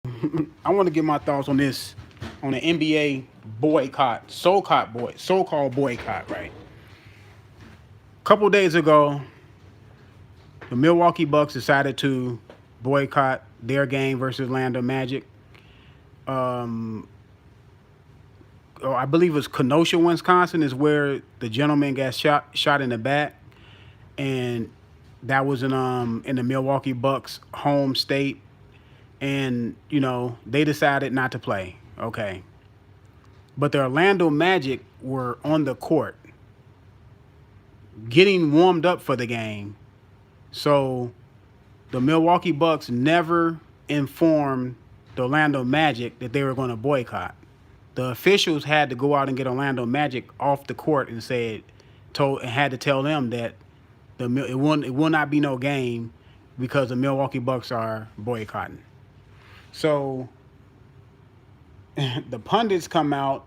I want to get my thoughts on this, on the NBA boycott, so-called boycott, right? A couple days ago, the Milwaukee Bucks decided to boycott their game versus Orlando Magic. Um, I believe it was Kenosha, Wisconsin, is where the gentleman got shot in the back, and that was in the Milwaukee Bucks home state, and they decided not to play. Okay, but the Orlando Magic were on the court getting warmed up for the game. So the Milwaukee Bucks never informed the Orlando Magic that they were going to boycott. The officials had to go out and get Orlando Magic off the court and had to tell them that it will not be no game because the Milwaukee Bucks are boycotting. So the pundits come out,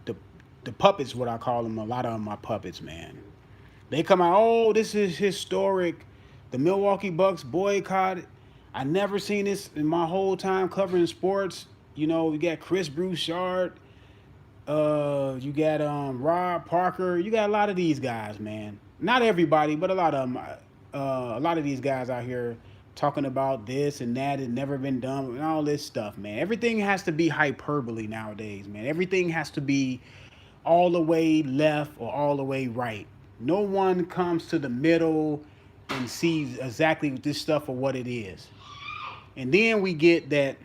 the the puppets, what I call them. A lot of them are puppets, man. They come out, oh, this is historic. The Milwaukee Bucks boycotted. I never seen this in my whole time covering sports. You got Chris Broussard, you got Rob Parker. You got a lot of these guys, man. Not everybody, but a lot of them. A lot of these guys out here talking about this and that has never been done and all this stuff, man. Everything has to be hyperbole nowadays, man. Everything has to be all the way left or all the way right. No one comes to the middle and sees exactly this stuff for what it is. And then we get that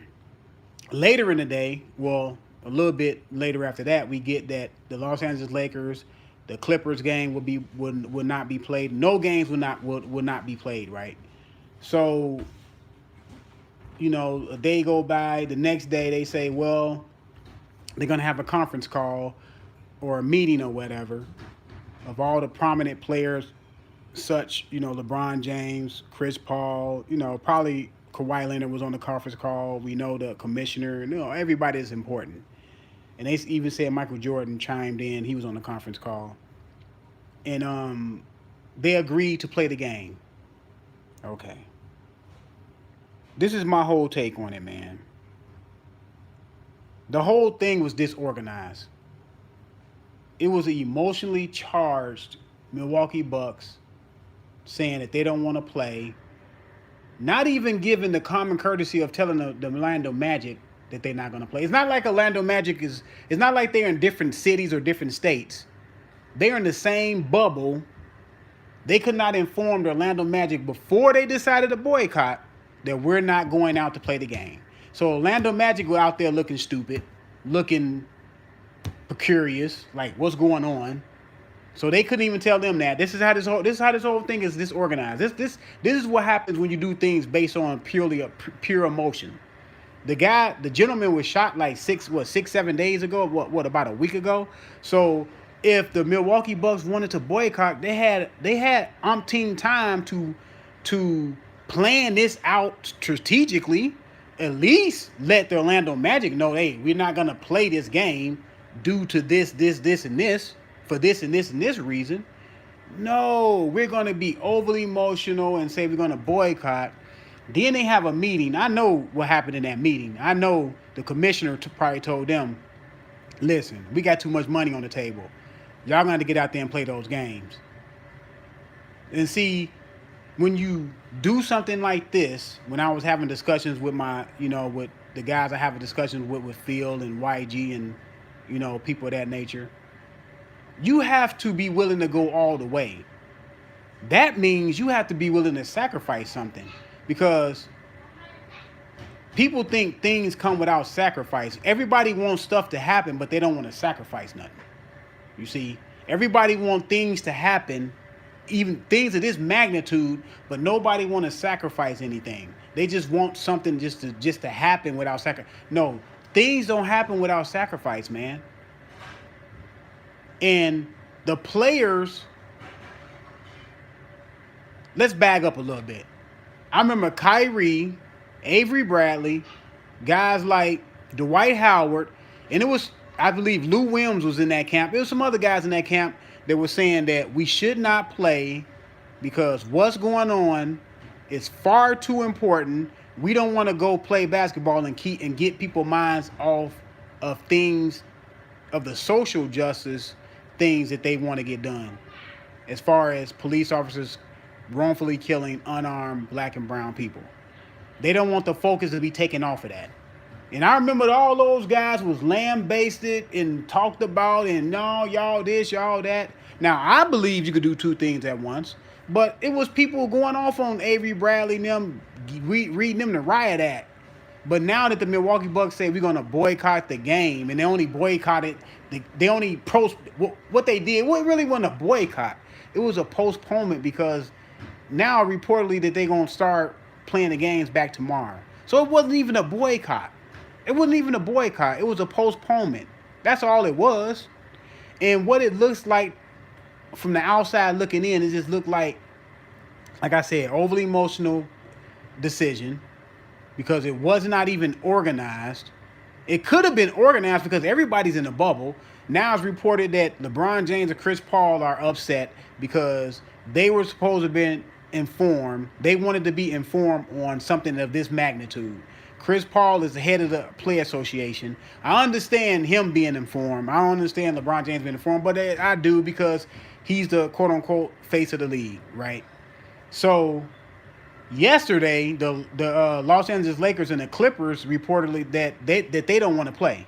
later in the day, well, a little bit later after that, we get that the Los Angeles Lakers, the Clippers game would not be played. No games would not be played, right? So, a day go by, the next day they say, well, they're gonna have a conference call or a meeting or whatever of all the prominent players, such, LeBron James, Chris Paul, probably Kawhi Leonard was on the conference call. We know the commissioner, everybody is important. And they even said Micheal Jordan chimed in. He was on the conference call. And they agreed to play the game. Okay. This is my whole take on it, man. The whole thing was disorganized. It was an emotionally charged Milwaukee Bucks saying that they don't want to play, not even given the common courtesy of telling the Orlando Magic that they're not going to play. It's not like Orlando Magic it's not like they're in different cities or different states. They're in the same bubble. They could not inform the Orlando Magic before they decided to boycott that we're not going out to play the game. So Orlando Magic were out there looking stupid, looking precarious, like what's going on. So they couldn't even tell them that. This is how this whole thing is disorganized. This is what happens when you do things based on pure emotion. The gentleman was shot like 6-7 days ago. What about a week ago? So if the Milwaukee Bucks wanted to boycott, they had umpteen time to plan this out strategically. At least let the Orlando Magic know, hey, we're not gonna play this game due to this, and this, for this and this and this reason. No, we're gonna be overly emotional and say we're gonna boycott. Then they have a meeting. I know what happened in that meeting. I know the commissioner probably told them, listen, we got too much money on the table. Y'all gonna have to get out there and play those games. And see, when you do something like this, when I was having discussions with with the guys I have discussions with Phil and YG and, people of that nature, you have to be willing to go all the way. That means you have to be willing to sacrifice something, because people think things come without sacrifice. Everybody wants stuff to happen, but they don't want to sacrifice nothing. You see, everybody wants things to happen, even things of this magnitude, but nobody want to sacrifice anything. They just want something just to happen without sacrifice. No, things don't happen without sacrifice, man. And the players, let's bag up a little bit. I remember Kyrie, Avery Bradley, guys like Dwight Howard, and it was, I believe Lou Williams was in that camp. There was some other guys in that camp that were saying that we should not play because what's going on is far too important. We don't want to go play basketball and get people minds off of things, of the social justice things that they want to get done, as far as police officers wrongfully killing unarmed black and brown people. They don't want the focus to be taken off of that. And I remember all those guys was lambasted and talked about, and no, y'all this, y'all that. Now, I believe you could do two things at once, but it was people going off on Avery Bradley and them, reading them the riot act. But now that the Milwaukee Bucks say we're going to boycott the game, and they only boycotted, they only what they did, what really wasn't a boycott. It was a postponement, because now reportedly that they're going to start playing the games back tomorrow. So it wasn't even a boycott. It wasn't even a boycott. It was a postponement. That's all it was. And what it looks like from the outside looking in, it just looked like I said, overly emotional decision, because it was not even organized. It could have been organized because everybody's in a bubble. Now it's reported that LeBron James and Chris Paul are upset because they were supposed to have been informed. They wanted to be informed on something of this magnitude. Chris Paul is the head of the Player Association. I understand him being informed. I don't understand LeBron James being informed, but I do, because he's the quote-unquote face of the league, right? So yesterday, the Los Angeles Lakers and the Clippers reportedly that they don't want to play.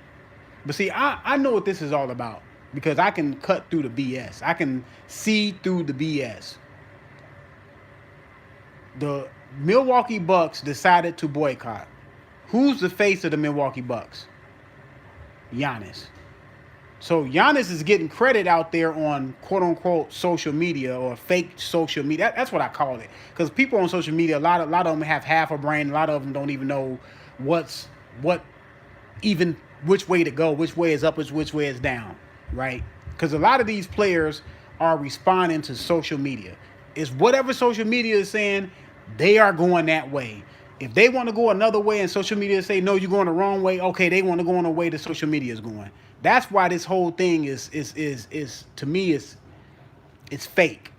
But see, I know what this is all about, because I can cut through the BS. I can see through the BS. The Milwaukee Bucks decided to boycott. Who's the face of the Milwaukee Bucks? Giannis. So Giannis is getting credit out there on quote-unquote social media, or fake social media. That's what I call it. Because people on social media, a lot of them have half a brain. A lot of them don't even know which way to go, which way is up, which way is down, right? Because a lot of these players are responding to social media. It's whatever social media is saying, they are going that way. If they want to go another way and social media say, no, you're going the wrong way, okay, they want to go in the way that social media is going. That's why this whole thing is to me, it's fake.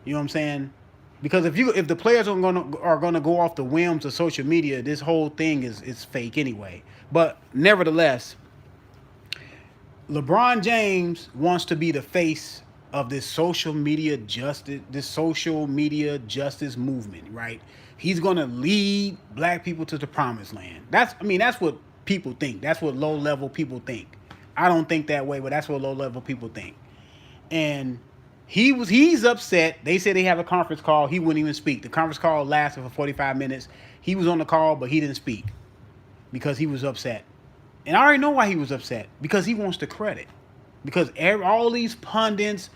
You know what I'm saying? Because if the players are gonna go off the whims of social media, this whole thing is fake anyway. But nevertheless, LeBron James wants to be the face of this social media justice movement, right? He's gonna lead black people to the promised land. That's what people think. That's what low level people think. I don't think that way, but that's what low level people think. And he's upset. They said they have a conference call. He wouldn't even speak. The conference call lasted for 45 minutes. He was on the call, but he didn't speak because he was upset. And I already know why he was upset, because he wants the credit. Because all these pundits,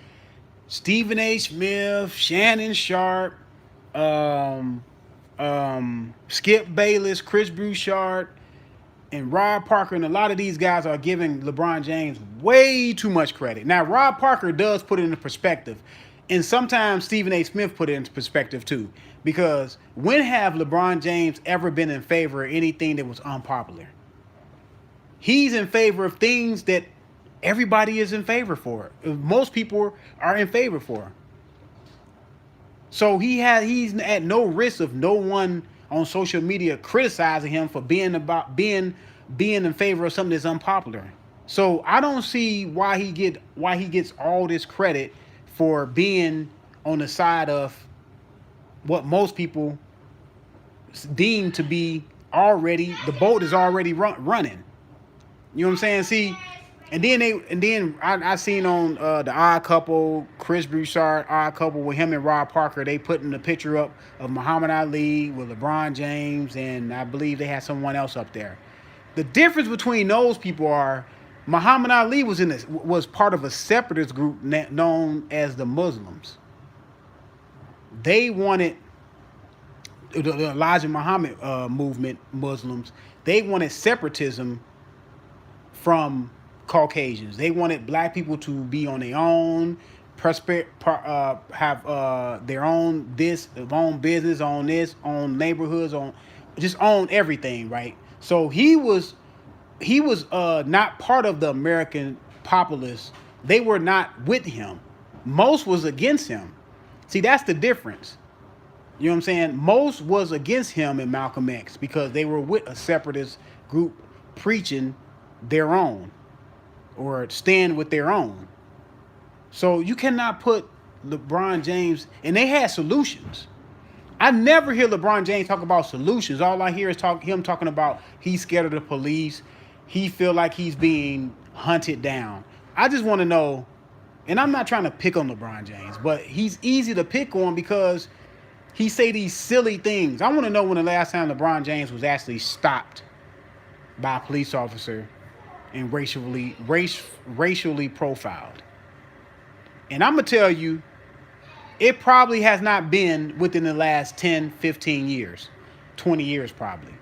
Stephen A. Smith, Shannon Sharp, Skip Bayless, Chris Bouchard, and Rob Parker, and a lot of these guys are giving LeBron James way too much credit. Now, Rob Parker does put it into perspective, and sometimes Stephen A. Smith put it into perspective too, because when have LeBron James ever been in favor of anything that was unpopular? He's in favor of things that everybody is in favor for. Most people are in favor for. So he's at no risk of no one on social media criticizing him for being in favor of something that's unpopular. So I don't see why he gets all this credit for being on the side of what most people deem to be the boat is already running. You know what I'm saying? See, and then I seen on the Odd Couple, Chris Broussard Odd Couple with him and Rob Parker, they putting the picture up of Muhammad Ali with LeBron James, and I believe they had someone else up there. The difference between those people are Muhammad Ali was part of a separatist group known as the Muslims. They wanted the Elijah Muhammad movement, Muslims. They wanted separatism from Caucasians. They wanted black people to be on their own, have their own business, own neighborhoods, just own everything, right? So he was not part of the American populace. They were not with him. Most was against him. See, that's the difference. You know what I'm saying? Most was against him and Malcolm X because they were with a separatist group preaching their own or stand with their own. So you cannot put LeBron James, and they had solutions. I never hear LeBron James talk about solutions. All I hear is him talking about he's scared of the police. He feel like he's being hunted down. I just want to know, and I'm not trying to pick on LeBron James, but he's easy to pick on because he say these silly things. I want to know when the last time LeBron James was actually stopped by a police officer and racially profiled. And I'm gonna tell you, it probably has not been within the last 10, 15 years, 20 years probably.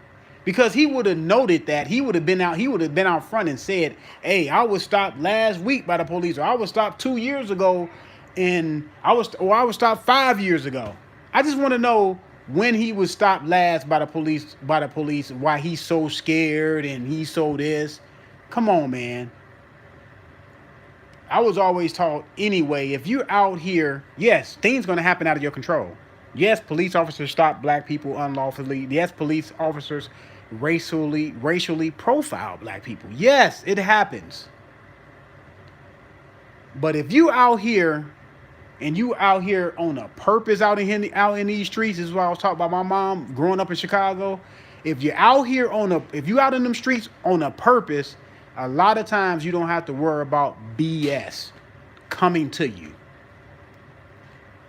Because he would have noted that, he would have been out front and said, hey, I was stopped last week by the police, or I was stopped 2 years ago, and I was stopped 5 years ago. I just want to know when he was stopped last by the police, why he's so scared and he's so this. Come on, man. I was always taught anyway, if you're out here, yes, things going to happen out of your control. Yes, police officers stop black people unlawfully. Yes, police officers racially profile black people. Yes, it happens. But if you out here and you out here on a purpose out in these streets, this is what I was talking about my mom growing up in Chicago. If you're out here if you out in them streets on a purpose, a lot of times you don't have to worry about BS coming to you.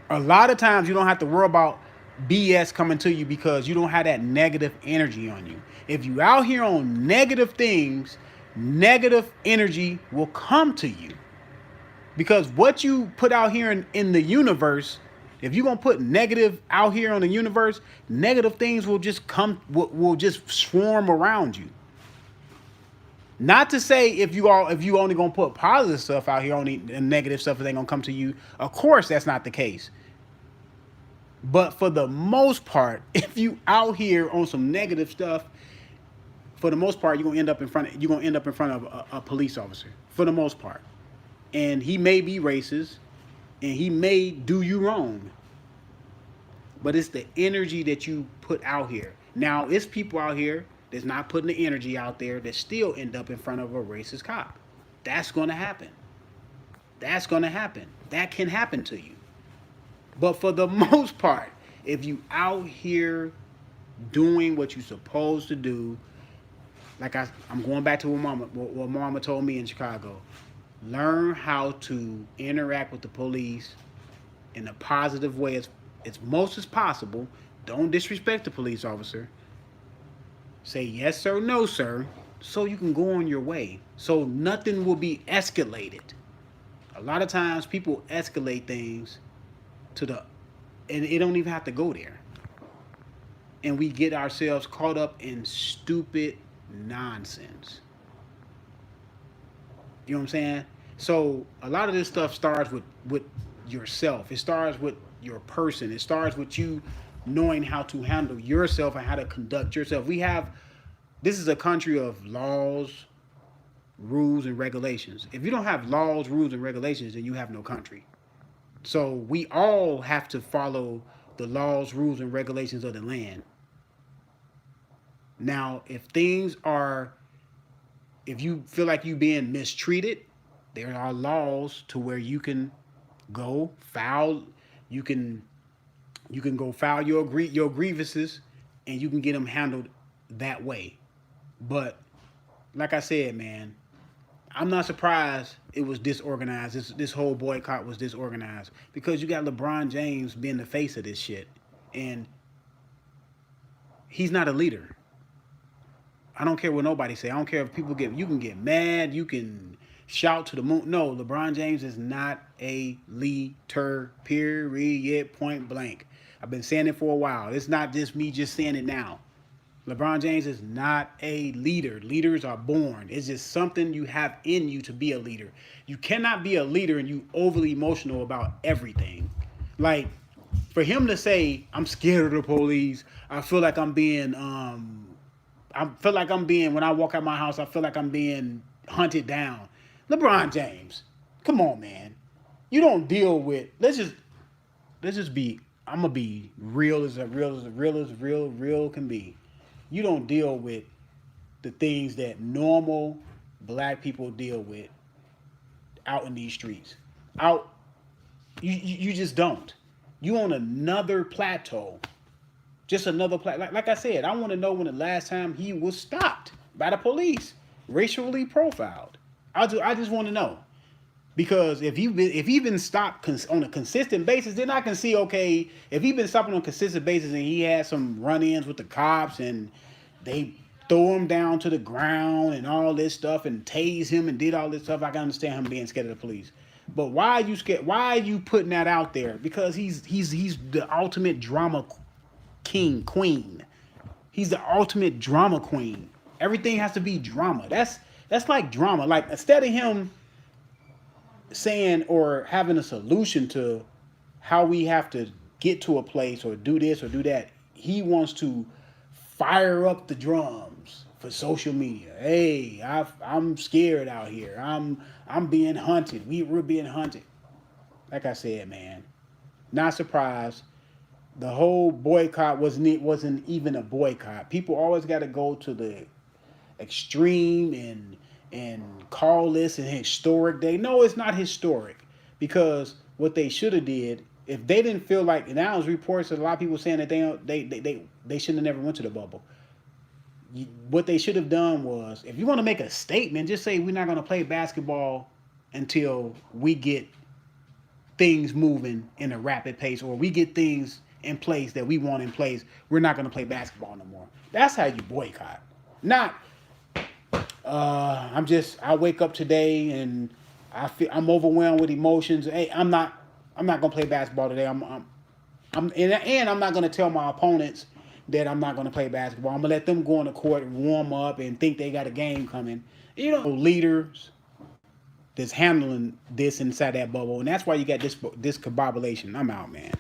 A lot of times you don't have to worry about BS coming to you because you don't have that negative energy on you. If you out here on negative things, negative energy will come to you. Because what you put out here in the universe, if you're going to put negative out here on the universe, negative things will just will just swarm around you. Not to say if you only gonna put positive stuff out here, only negative stuff is ain't gonna come to you. Of course, that's not the case. But for the most part, if you out here on some negative stuff, for the most part, you're gonna end up in front of a police officer. For the most part, and he may be racist, and he may do you wrong. But it's the energy that you put out here. Now, it's people out here that's not putting the energy out there that still end up in front of a racist cop. That's going to happen. That's going to happen. That can happen to you. But for the most part, if you out here doing what you're supposed to do, like I'm going back to what mama told me in Chicago, learn how to interact with the police in a positive way as most as possible. Don't disrespect the police officer. Say yes sir, no sir, so you can go on your way. So nothing will be escalated. A lot of times people escalate things and it don't even have to go there. And we get ourselves caught up in stupid nonsense. You know what I'm saying? So a lot of this stuff starts with yourself. It starts with your person. It starts with you knowing how to handle yourself and how to conduct yourself. This is a country of laws, rules, and regulations. If you don't have laws, rules, and regulations, then you have no country. So we all have to follow the laws, rules, and regulations of the land. Now, if you feel like you're being mistreated, there are laws to where you can go file. You can go file your grievances, and you can get them handled that way. But like I said, man, I'm not surprised it was disorganized. This whole boycott was disorganized because you got LeBron James being the face of this shit, and he's not a leader. I don't care what nobody say. I don't care if people you can get mad, you can shout to the moon. No, LeBron James is not a leader, period, point blank. I've been saying it for a while. It's not just me just saying it now. LeBron James is not a leader. Leaders are born. It's just something you have in you to be a leader. You cannot be a leader and you overly emotional about everything. Like, for him to say, I'm scared of the police, I feel like I'm being, when I walk out my house, I feel like I'm being hunted down. LeBron James, come on, man. You don't deal with, let's just be I'm gonna be real can be. You don't deal with the things that normal black people deal with out in these streets. Out, you just don't. You on another plateau, just another plateau. Like I said, I want to know when the last time he was stopped by the police, racially profiled. I just want to know. Because if he been stopped on a consistent basis, then I can see, okay, if he been stopped on a consistent basis and he had some run-ins with the cops and they throw him down to the ground and all this stuff and tase him and did all this stuff, I can understand him being scared of the police. But why are you scared? Why are you putting that out there? Because he's the ultimate drama queen. He's the ultimate drama queen. Everything has to be drama. That's like drama. Like, instead of him saying or having a solution to how we have to get to a place or do this or do that, he wants to fire up the drums for social media. Hey, I'm scared out here. I'm being hunted. We're being hunted. Like I said, man, not surprised. The whole boycott wasn't even a boycott. People always got to go to the extreme and call this an historic day. No, it's not historic, because what they should have did, if they didn't feel like, and now there's reports of a lot of people saying that they shouldn't have never went to the bubble. What they should have done was, if you want to make a statement, just say we're not going to play basketball until we get things moving in a rapid pace, or we get things in place that we want in place. We're not going to play basketball no more. That's how you boycott. Not I wake up today and I'm overwhelmed with emotions. Hey, I'm not gonna play basketball today. And I'm not gonna tell my opponents that I'm not gonna play basketball. I'm gonna let them go on the court and warm up and think they got a game coming. Leaders that's handling this inside that bubble, and that's why you got this discombobulation. I'm out, man.